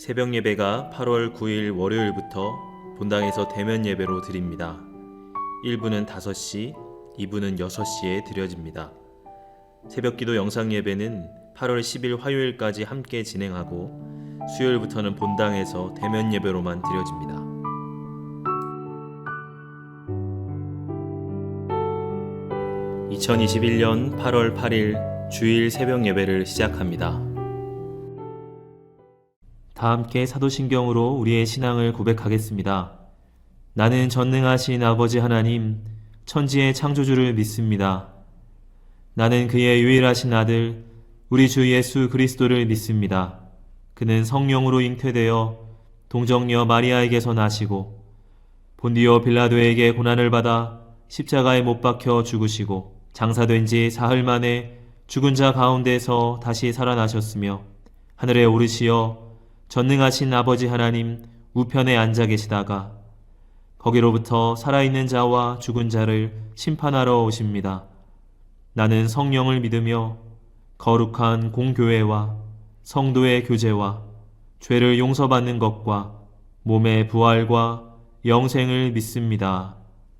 새벽 예배가 8월 9일 월요일부터 본당에서 대면 예배로 드립니다. 1부는 5시, 2부는 6시에 드려집니다. 새벽기도 영상 예배는 8월 10일 화요일까지 함께 진행하고 수요일부터는 본당에서 대면 예배로만 드려집니다. (2021년 8월 8일) 주일 새벽 예배를 시작합니다. 다 함께 사도신경으로 우리의 신앙을 고백하겠습니다. 나는 전능하신 아버지 하나님, 천지의 창조주를 믿습니다. 나는 그의 유일하신 아들, 우리 주 예수 그리스도를 믿습니다. 그는 성령으로 잉태되어 동정녀 마리아에게서 나시고 본디오 빌라도에게 고난을 받아 십자가에 못 박혀 죽으시고 장사된 지 사흘 만에 죽은 자 가운데서 다시 살아나셨으며 하늘에 오르시어 전능하신 아버지 하나님 우편에 앉아 계시다가 거기로부터 살아있는 자와 죽은 자를 심판하러 오십니다. 나는 성령을 믿으며 거룩한 공교회와 성도의 교제와 죄를 용서받는 것과 몸의 부활과 영생을 믿습니다.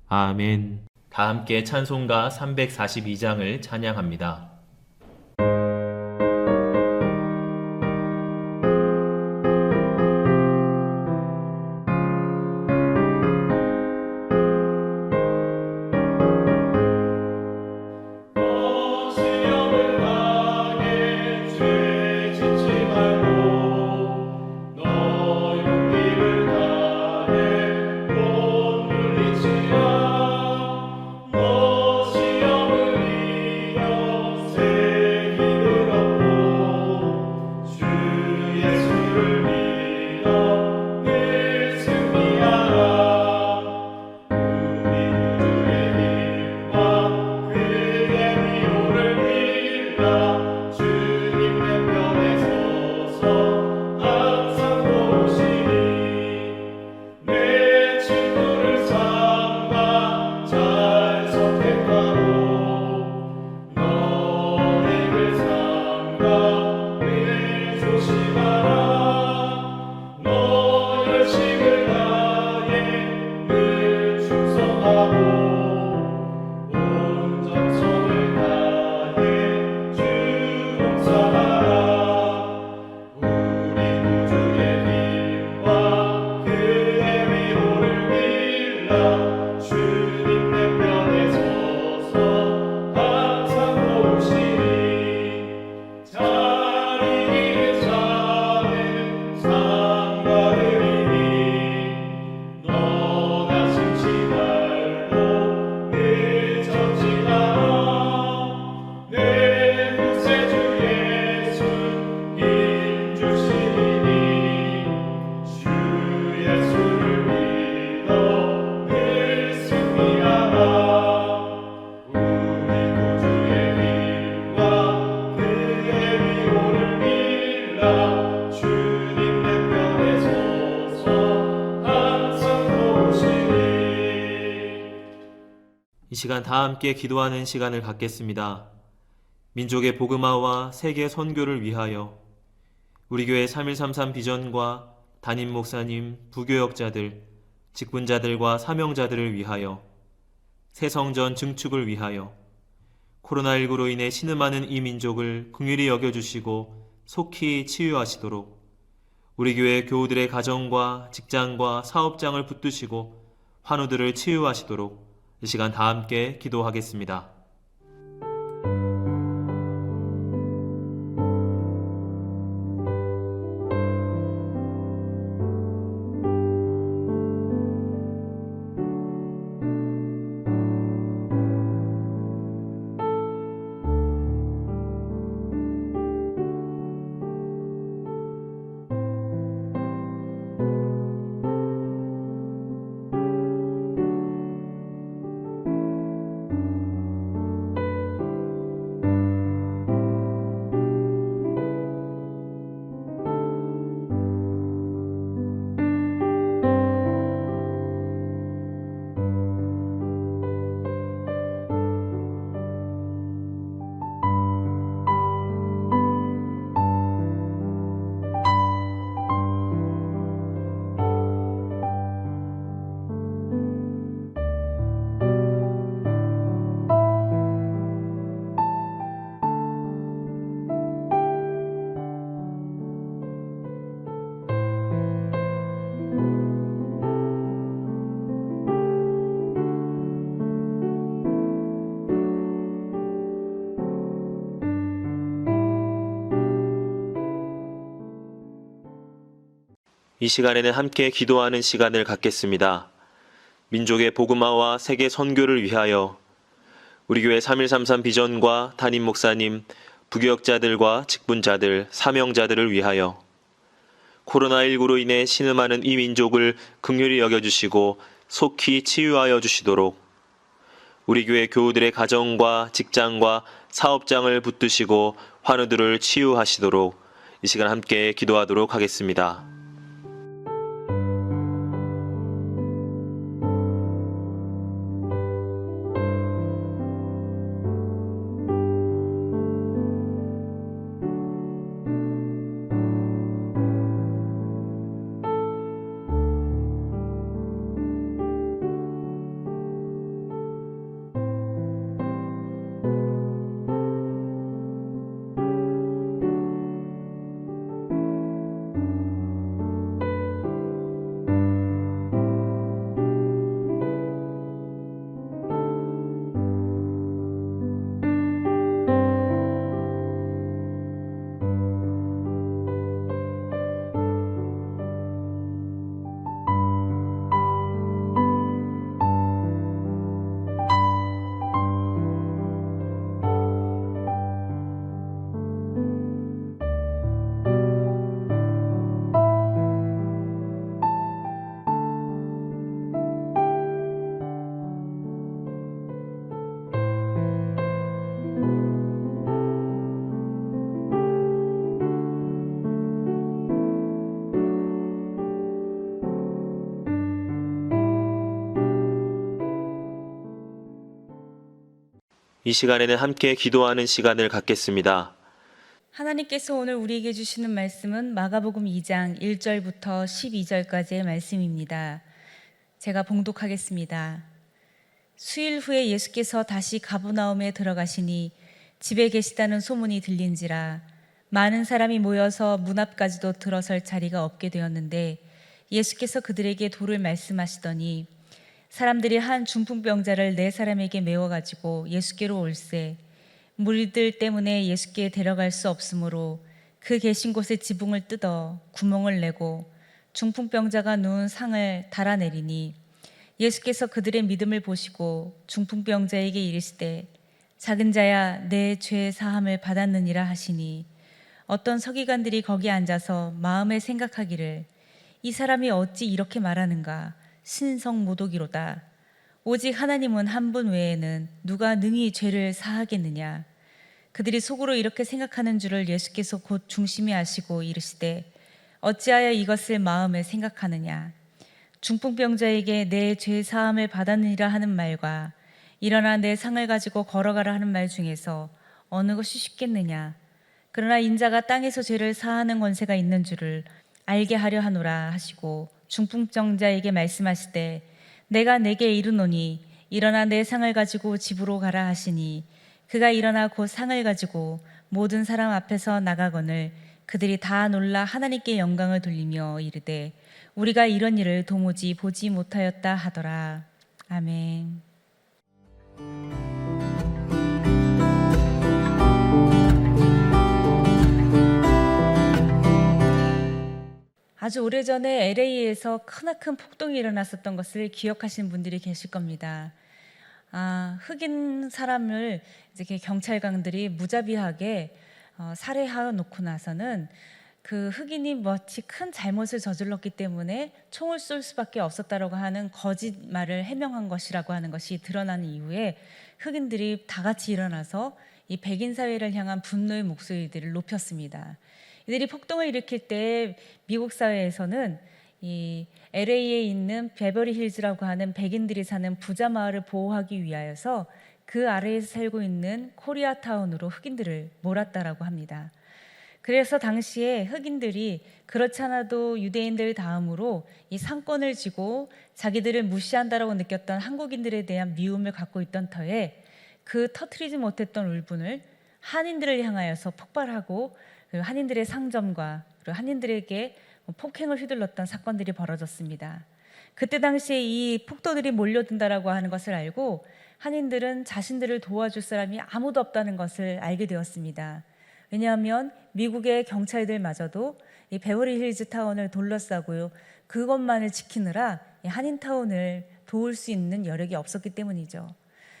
아멘. 다 함께 찬송가 342장을 찬양합니다. 이 시간 다 함께 기도하는 시간을 갖겠습니다. 민족의 복음화와 세계 선교를 위하여 우리 교회 3133 비전과 담임 목사님, 부교역자들, 직분자들과 사명자들을 위하여 새성전 증축을 위하여 코로나19로 인해 신음하는 이 민족을 긍휼히 여겨주시고 속히 치유하시도록 우리 교회 교우들의 가정과 직장과 사업장을 붙드시고 환우들을 치유하시도록 이 시간 다 함께 기도하겠습니다. 이 시간에는 함께 기도하는 시간을 갖겠습니다. 민족의 복음화와 세계 선교를 위하여 우리 교회 3133 비전과 담임 목사님, 부교역자들과 직분자들, 사명자들을 위하여 코로나19로 인해 신음하는 이 민족을 긍휼히 여겨주시고 속히 치유하여 주시도록 우리 교회 교우들의 가정과 직장과 사업장을 붙드시고 환우들을 치유하시도록 이 시간 함께 기도하도록 하겠습니다. 이 시간에는 함께 기도하는 시간을 갖겠습니다. 하나님께서 오늘 우리에게 주시는 말씀은 마가복음 2장 1절부터 12절까지의 말씀입니다. 제가 봉독하겠습니다. 수일 후에 예수께서 다시 가버나움에 들어가시니 집에 계시다는 소문이 들린지라 많은 사람이 모여서 문 앞까지도 들어설 자리가 없게 되었는데 예수께서 그들에게 도를 말씀하시더니 사람들이 한 중풍병자를 4사람에게 메워가지고 예수께로 올세 무리들 때문에 예수께 데려갈 수 없으므로 그 계신 곳에 지붕을 뜯어 구멍을 내고 중풍병자가 누운 상을 달아내리니 예수께서 그들의 믿음을 보시고 중풍병자에게 이르시되 작은 자야 내 죄 사함을 받았느니라 하시니 어떤 서기관들이 거기 앉아서 마음에 생각하기를 이 사람이 어찌 이렇게 말하는가 신성모독이로다. 오직 하나님은 한 분 외에는 누가 능히 죄를 사하겠느냐. 그들이 속으로 이렇게 생각하는 줄을 예수께서 곧 중심히 아시고 이르시되 어찌하여 이것을 마음에 생각하느냐. 중풍병자에게 내 죄 사함을 받았느니라 하는 말과 일어나 내 상을 가지고 걸어가라 하는 말 중에서 어느 것이 쉽겠느냐. 그러나 인자가 땅에서 죄를 사하는 권세가 있는 줄을 알게 하려 하노라 하시고 중풍병자에게 말씀하시되 내가 내게 이르노니 일어나 내 상을 가지고 집으로 가라 하시니 그가 일어나 곧 상을 가지고 모든 사람 앞에서 나가거늘 그들이 다 놀라 하나님께 영광을 돌리며 이르되 우리가 이런 일을 도무지 보지 못하였다 하더라. 아멘. 아주 오래전에 LA에서 크나큰 폭동이 일어났었던 것을 기억하시는 분들이 계실 겁니다. 흑인 사람을 이렇게 경찰관들이 무자비하게 살해하여 놓고 나서는 그 흑인이 마치 큰 잘못을 저질렀기 때문에 총을 쏠 수밖에 없었다라고 하는 거짓말을 해명한 것이라고 하는 것이 드러난 이후에 흑인들이 다 같이 일어나서 이 백인 사회를 향한 분노의 목소리들을 높였습니다. 이들이 폭동을 일으킬 때 미국 사회에서는 이 LA에 있는 베버리 힐즈라고 하는 백인들이 사는 부자 마을을 보호하기 위하여서 그 아래에서 살고 있는 코리아타운으로 흑인들을 몰았다라고 합니다. 그래서 당시에 흑인들이 그렇지 않아도 유대인들 다음으로 이 상권을 쥐고 자기들을 무시한다라고 느꼈던 한국인들에 대한 미움을 갖고 있던 터에 그 터트리지 못했던 울분을 한인들을 향하여서 폭발하고 한인들의 상점과 그리고 한인들에게 폭행을 휘둘렀던 사건들이 벌어졌습니다. 그때 당시에 이 폭도들이 몰려든다라고 하는 것을 알고 한인들은 자신들을 도와줄 사람이 아무도 없다는 것을 알게 되었습니다. 왜냐하면 미국의 경찰들마저도 이 베버리 힐즈 타운을 둘러싸고요. 그것만을 지키느라 이 한인타운을 도울 수 있는 여력이 없었기 때문이죠.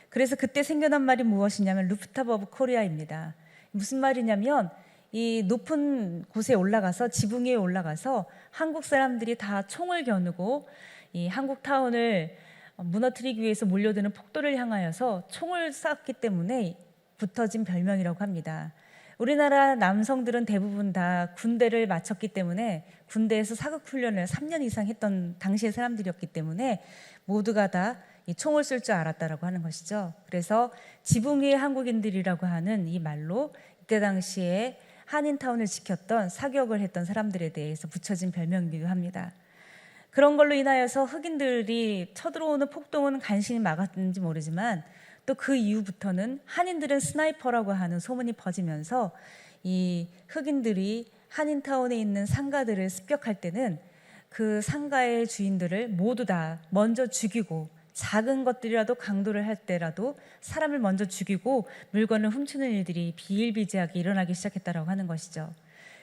그래서 그때 생겨난 말이 무엇이냐면 루프탑 오브 코리아입니다. 무슨 말이냐면 이 높은 곳에 올라가서 지붕 위에 올라가서 한국 사람들이 다 총을 겨누고 이 한국 타운을 무너뜨리기 위해서 몰려드는 폭도를 향하여서 총을 쐈기 때문에 붙어진 별명이라고 합니다. 우리나라 남성들은 대부분 다 군대를 마쳤기 때문에 군대에서 사극훈련을 3년 이상 했던 당시의 사람들이었기 때문에 모두가 다 이 총을 쏠 줄 알았다라고 하는 것이죠. 그래서 지붕 위의 한국인들이라고 하는 이 말로 이때 당시에 한인타운을 지켰던 사격을 했던 사람들에 대해서 붙여진 별명이기도 합니다. 그런 걸로 인하여서 흑인들이 쳐들어오는 폭동은 간신히 막았는지 모르지만 또 그 이후부터는 한인들은 스나이퍼라고 하는 소문이 퍼지면서 이 흑인들이 한인타운에 있는 상가들을 습격할 때는 그 상가의 주인들을 모두 다 먼저 죽이고 작은 것들이라도 강도를 할 때라도 사람을 먼저 죽이고 물건을 훔치는 일들이 비일비재하게 일어나기 시작했다라고 하는 것이죠.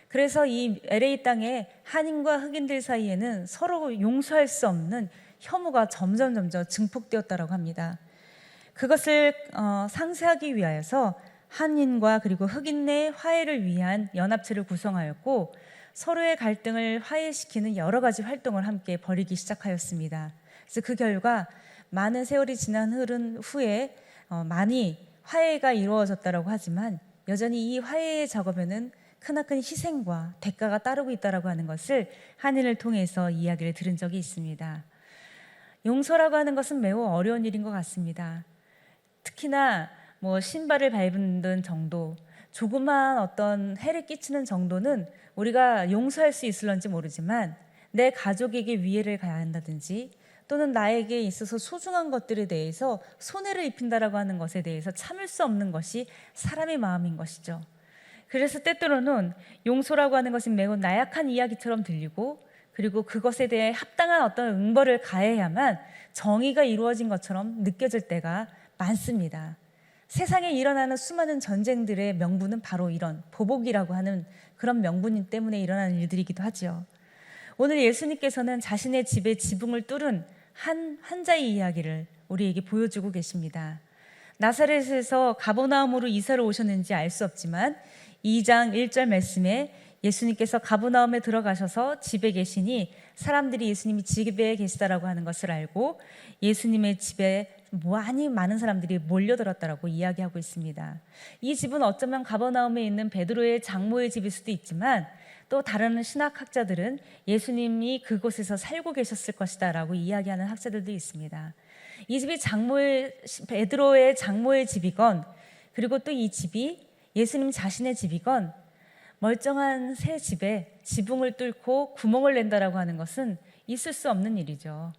그래서 이 LA 땅에 한인과 흑인들 사이에는 서로 용서할 수 없는 혐오가 점점 증폭되었다라고 합니다. 그것을 상쇄하기 위하여서 한인과 그리고 흑인 내 화해를 위한 연합체를 구성하였고 서로의 갈등을 화해시키는 여러 가지 활동을 함께 벌이기 시작하였습니다. 그래서 그 결과 많은 세월이 흐른 후에 많이 화해가 이루어졌다라고 하지만 여전히 이 화해의 작업에는 크나큰 희생과 대가가 따르고 있다라고 하는 것을 한인을 통해서 이야기를 들은 적이 있습니다. 용서라고 하는 것은 매우 어려운 일인 것 같습니다. 특히나 신발을 밟는 정도, 조그만 어떤 해를 끼치는 정도는 우리가 용서할 수 있을런지 모르지만 내 가족에게 위해를 가한다든지 또는 나에게 있어서 소중한 것들에 대해서 손해를 입힌다라고 하는 것에 대해서 참을 수 없는 것이 사람의 마음인 것이죠. 그래서 때때로는 용서라고 하는 것이 매우 나약한 이야기처럼 들리고 그리고 그것에 대해 합당한 어떤 응벌을 가해야만 정의가 이루어진 것처럼 느껴질 때가 많습니다. 세상에 일어나는 수많은 전쟁들의 명분은 바로 이런 보복이라고 하는 그런 명분 때문에 일어나는 일들이기도 하죠. 오늘 예수님께서는 자신의 집에 지붕을 뚫은 한 환자의 이야기를 우리에게 보여주고 계십니다. 나사렛에서 가버나움으로 이사를 오셨는지 알 수 없지만 2장 1절 말씀에 예수님께서 가버나움에 들어가셔서 집에 계시니 사람들이 예수님이 집에 계시다라고 하는 것을 알고 예수님의 집에 많은 사람들이 몰려들었다라고 이야기하고 있습니다. 이 집은 어쩌면 가버나움에 있는 베드로의 장모의 집일 수도 있지만 또 다른 신학학자들은 예수님이 그곳에서 살고 계셨을 것이다 라고 이야기하는 학자들도 있습니다. 이 집이 베드로의 장모의 집이건 그리고 또 이 집이 예수님 자신의 집이건 멀쩡한 새 집에 지붕을 뚫고 구멍을 낸다라고 하는 것은 있을 수 없는 일이죠.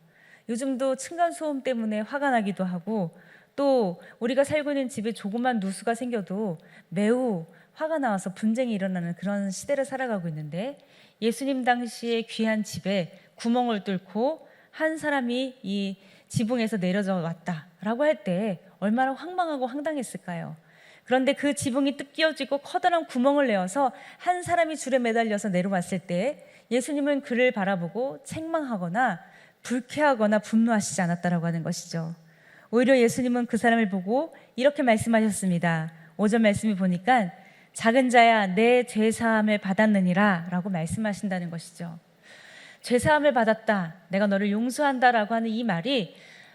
요즘도 층간소음 때문에 화가 나기도 하고 또 우리가 살고 있는 집에 조그만 누수가 생겨도 매우 화가 나와서 분쟁이 일어나는 그런 시대를 살아가고 있는데 예수님 당시의 귀한 집에 구멍을 뚫고 한 사람이 이 지붕에서 내려져 왔다라고 할 때 얼마나 황망하고 황당했을까요? 그런데 그 지붕이 뜯겨지고 커다란 구멍을 내어서 한 사람이 줄에 매달려서 내려왔을 때 예수님은 그를 바라보고 책망하거나 불쾌하거나 분노하시지 않았다라고 하는 것이죠. 오히려 예수님은 그 사람을 보고 이렇게 말씀하셨습니다. 5절 말씀을 보니까 작은 자야 내 죄사함을 받았느니라 라고 말씀하신다는 것이죠. 죄사함을 받았다, 내가 너를 용서한다라고 하는 이 말이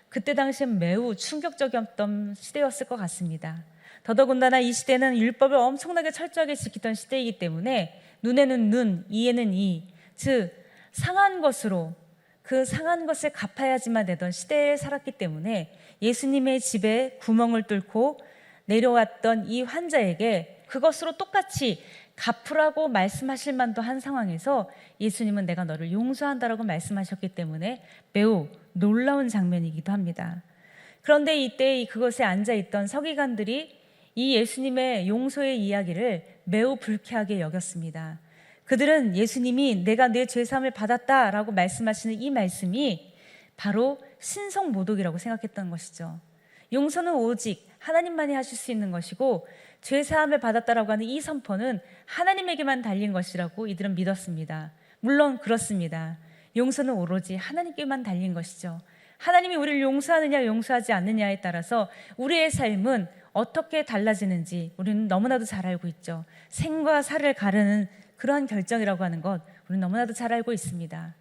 그때 당시엔 매우 충격적이었던 시대였을 것 같습니다. 더더군다나 이 시대는 율법을 엄청나게 철저하게 지키던 시대이기 때문에 눈에는 눈, 이에는 이, 즉 상한 것으로 그 상한 것을 갚아야지만 되던 시대에 살았기 때문에 예수님의 집에 구멍을 뚫고 내려왔던 이 환자에게 그것으로 똑같이 갚으라고 말씀하실 만도 한 상황에서 예수님은 내가 너를 용서한다라고 말씀하셨기 때문에 매우 놀라운 장면이기도 합니다. 그런데 이때 그것에 앉아있던 서기관들이 이 예수님의 용서의 이야기를 매우 불쾌하게 여겼습니다. 그들은 예수님이 내가 내 죄사함을 받았다라고 말씀하시는 이 말씀이 바로 신성모독이라고 생각했던 것이죠. 용서는 오직 하나님만이 하실 수 있는 것이고 죄 사함을 받았다라고 하는 이 선포는 하나님에게만 달린 것이라고 이들은 믿었습니다. 물론 그렇습니다. 용서는 오로지 하나님께만 달린 것이죠. 하나님이 우리를 용서하느냐 용서하지 않느냐에 따라서 우리의 삶은 어떻게 달라지는지 우리는 너무나도 잘 알고 있죠. 생과 사를 가르는 그러한 결정이라고 하는 것 우리는 너무나도 잘 알고 있습니다.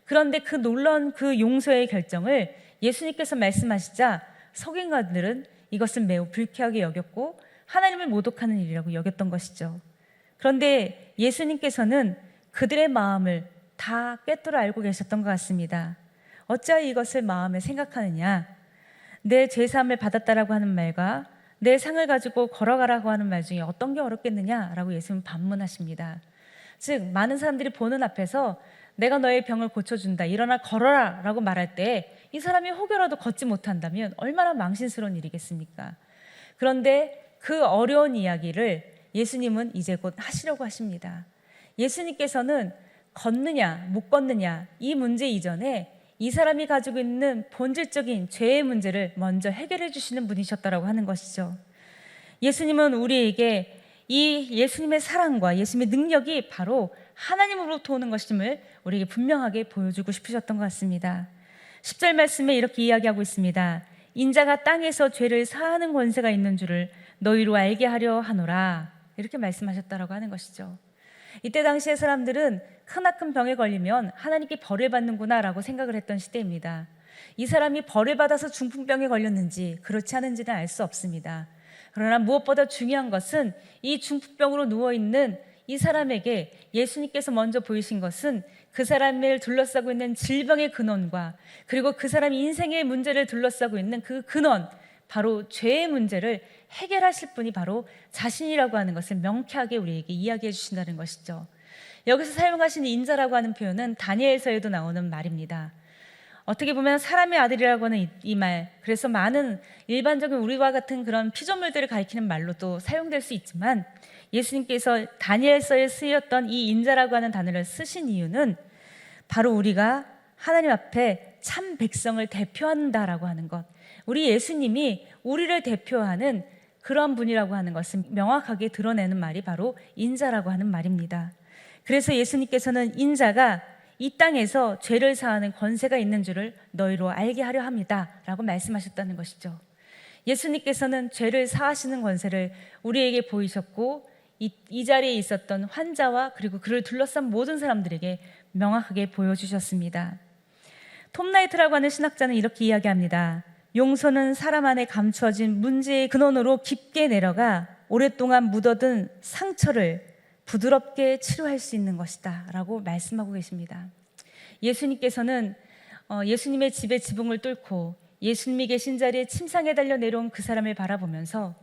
그런데 그 놀라운 그 용서의 결정을 예수님께서 말씀하시자 서기관들은 이것을 매우 불쾌하게 여겼고 하나님을 모독하는 일이라고 여겼던 것이죠. 그런데 예수님께서는 그들의 마음을 다 꿰뚫어 알고 계셨던 것 같습니다. 어찌하여 이것을 마음에 생각하느냐? 내 죄사함을 받았다라고 하는 말과 내 상을 가지고 걸어가라고 하는 말 중에 어떤 게 어렵겠느냐라고 예수님은 반문하십니다. 즉 많은 사람들이 보는 앞에서 내가 너의 병을 고쳐준다, 일어나 걸어라 라고 말할 때 이 사람이 혹여라도 걷지 못한다면 얼마나 망신스러운 일이겠습니까? 그런데 그 어려운 이야기를 예수님은 이제 곧 하시려고 하십니다. 예수님께서는 걷느냐 못 걷느냐 이 문제 이전에 이 사람이 가지고 있는 본질적인 죄의 문제를 먼저 해결해 주시는 분이셨다라고 하는 것이죠. 예수님은 우리에게 이 예수님의 사랑과 예수님의 능력이 바로 하나님으로부터 오는 것임을 우리에게 분명하게 보여주고 싶으셨던 것 같습니다. 10절 말씀에 이렇게 이야기하고 있습니다. 인자가 땅에서 죄를 사하는 권세가 있는 줄을 너희로 알게 하려 하노라, 이렇게 말씀하셨다라고 하는 것이죠. 이때 당시의 사람들은 크나큰 병에 걸리면 하나님께 벌을 받는구나 라고 생각을 했던 시대입니다. 이 사람이 벌을 받아서 중풍병에 걸렸는지 그렇지 않은지는 알 수 없습니다. 그러나 무엇보다 중요한 것은 이 중풍병으로 누워있는 이 사람에게 예수님께서 먼저 보이신 것은 그 사람을 둘러싸고 있는 질병의 근원과 그리고 그 사람이 인생의 문제를 둘러싸고 있는 그 근원, 바로 죄의 문제를 해결하실 분이 바로 자신이라고 하는 것을 명쾌하게 우리에게 이야기해 주신다는 것이죠. 여기서 사용하신 인자라고 하는 표현은 다니엘서에도 나오는 말입니다. 어떻게 보면 사람의 아들이라고 하는 이 말, 그래서 많은 일반적인 우리와 같은 그런 피조물들을 가리키는 말로도 사용될 수 있지만 예수님께서 다니엘서에 쓰였던 이 인자라고 하는 단어를 쓰신 이유는 바로 우리가 하나님 앞에 참 백성을 대표한다라고 하는 것, 우리 예수님이 우리를 대표하는 그런 분이라고 하는 것을 명확하게 드러내는 말이 바로 인자라고 하는 말입니다. 그래서 예수님께서는 인자가 이 땅에서 죄를 사하는 권세가 있는 줄을 너희로 알게 하려 합니다 라고 말씀하셨다는 것이죠. 예수님께서는 죄를 사하시는 권세를 우리에게 보이셨고 이 자리에 있었던 환자와 그리고 그를 둘러싼 모든 사람들에게 명확하게 보여주셨습니다. 톰 나이트라고 하는 신학자는 이렇게 이야기합니다. 용서는 사람 안에 감추어진 문제의 근원으로 깊게 내려가 오랫동안 묻어든 상처를 부드럽게 치료할 수 있는 것이다 라고 말씀하고 계십니다. 예수님께서는 예수님의 집의 지붕을 뚫고 예수님이 계신 자리에 침상에 달려 내려온 그 사람을 바라보면서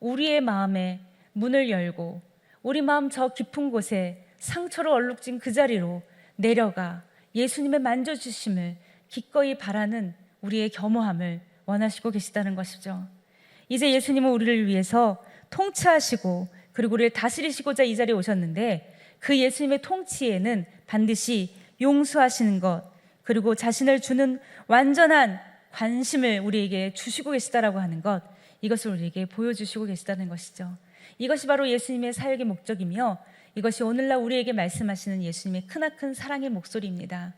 우리의 마음에 문을 열고 우리 마음 저 깊은 곳에 상처로 얼룩진 그 자리로 내려가 예수님의 만져주심을 기꺼이 바라는 우리의 겸허함을 원하시고 계시다는 것이죠. 이제 예수님은 우리를 위해서 통치하시고 그리고 우리를 다스리시고자 이 자리에 오셨는데 그 예수님의 통치에는 반드시 용서하시는 것 그리고 자신을 주는 완전한 관심을 우리에게 주시고 계시다라고 하는 것, 이것을 우리에게 보여주시고 계시다는 것이죠. 이것이 바로 예수님의 사역의 목적이며 이것이 오늘날 우리에게 말씀하시는 예수님의 크나큰 사랑의 목소리입니다.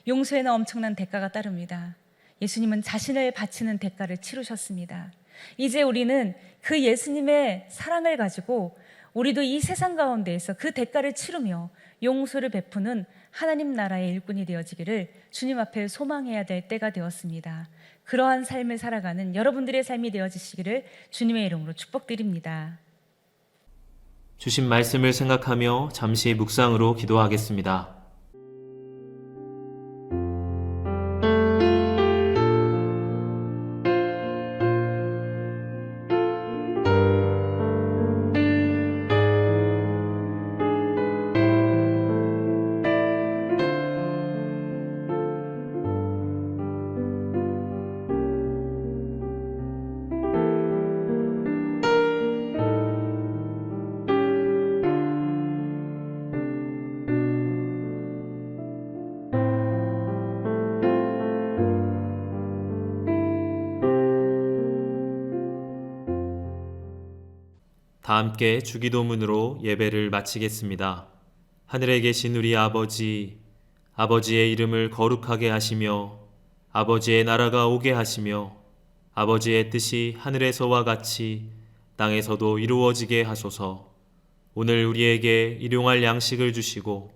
용서에는 엄청난 대가가 따릅니다. 예수님은 자신을 바치는 대가를 치르셨습니다. 이제 우리는 그 예수님의 사랑을 가지고 우리도 이 세상 가운데에서 그 대가를 치르며 용서를 베푸는 하나님 나라의 일꾼이 되어지기를 주님 앞에 소망해야 될 때가 되었습니다. 그러한 삶을 살아가는 여러분들의 삶이 되어지시기를 주님의 이름으로 축복드립니다. 주신 말씀을 생각하며 잠시 묵상으로 기도하겠습니다. 다 함께 주기도문으로 예배를 마치겠습니다. 하늘에 계신 우리 아버지, 아버지의 이름을 거룩하게 하시며 아버지의 나라가 오게 하시며 아버지의 뜻이 하늘에서와 같이 땅에서도 이루어지게 하소서. 오늘 우리에게 일용할 양식을 주시고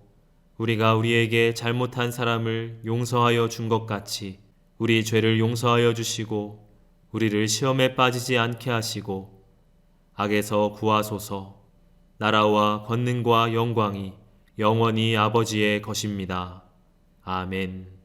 우리가 우리에게 잘못한 사람을 용서하여 준 것 같이 우리 죄를 용서하여 주시고 우리를 시험에 빠지지 않게 하시고 악에서 구하소서. 나라와 권능과 영광이 영원히 아버지의 것입니다. 아멘.